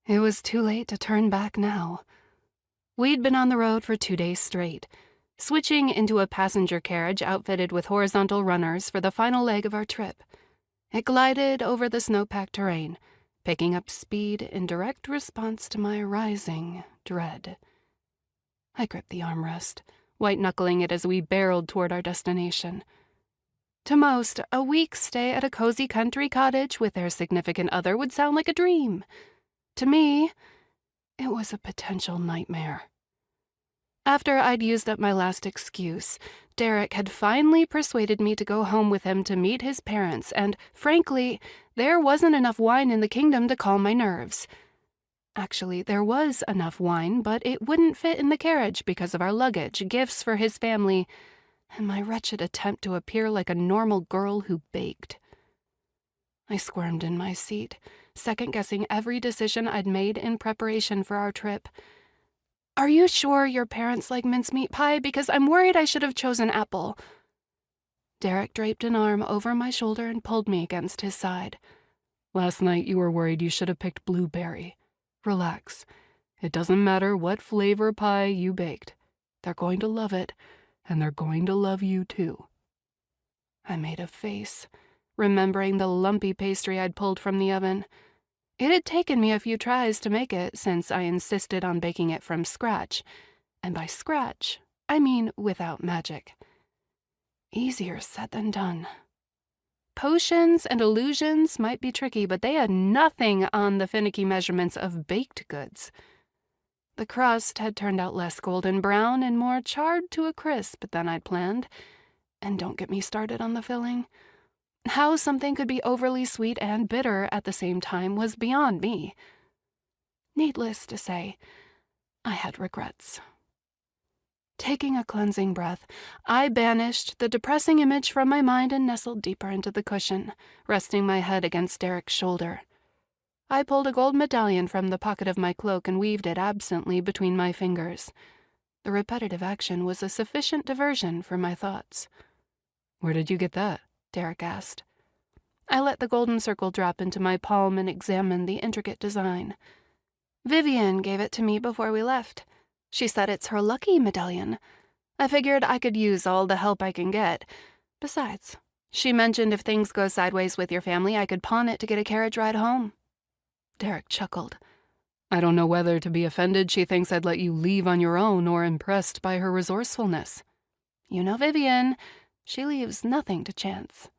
It was too late to turn back now. We'd been on the road for 2 days straight, switching into a passenger carriage outfitted with horizontal runners for the final leg of our trip. It glided over the snow-packed terrain, picking up speed in direct response to my rising dread. I gripped the armrest, white-knuckling it as we barreled toward our destination. To most, a week's stay at a cozy country cottage with their significant other would sound like a dream. To me, it was a potential nightmare. After I'd used up my last excuse, Derek had finally persuaded me to go home with him to meet his parents, and, frankly, there wasn't enough wine in the kingdom to calm my nerves. Actually, there was enough wine, but it wouldn't fit in the carriage because of our luggage, gifts for his family, and my wretched attempt to appear like a normal girl who baked. I squirmed in my seat, second-guessing every decision I'd made in preparation for our trip. "Are you sure your parents like mincemeat pie? Because I'm worried I should have chosen apple." Derek draped an arm over my shoulder and pulled me against his side. "Last night you were worried you should have picked blueberry. Relax. It doesn't matter what flavor pie you baked. They're going to love it, and they're going to love you too." I made a face, remembering the lumpy pastry I'd pulled from the oven. It had taken me a few tries to make it since I insisted on baking it from scratch. And by scratch, I mean without magic. Easier said than done. Potions and illusions might be tricky, but they had nothing on the finicky measurements of baked goods. The crust had turned out less golden brown and more charred to a crisp than I'd planned. And don't get me started on the filling. How something could be overly sweet and bitter at the same time was beyond me. Needless to say, I had regrets. Taking a cleansing breath, I banished the depressing image from my mind and nestled deeper into the cushion, resting my head against Derek's shoulder. I pulled a gold medallion from the pocket of my cloak and weaved it absently between my fingers. The repetitive action was a sufficient diversion for my thoughts. "Where did you get that?" Derek asked. I let the golden circle drop into my palm and examined the intricate design. "Vivian gave it to me before we left. She said it's her lucky medallion. I figured I could use all the help I can get. Besides, she mentioned if things go sideways with your family, I could pawn it to get a carriage ride home." Derek chuckled. "I don't know whether to be offended she thinks I'd let you leave on your own or impressed by her resourcefulness. You know Vivian. She leaves nothing to chance."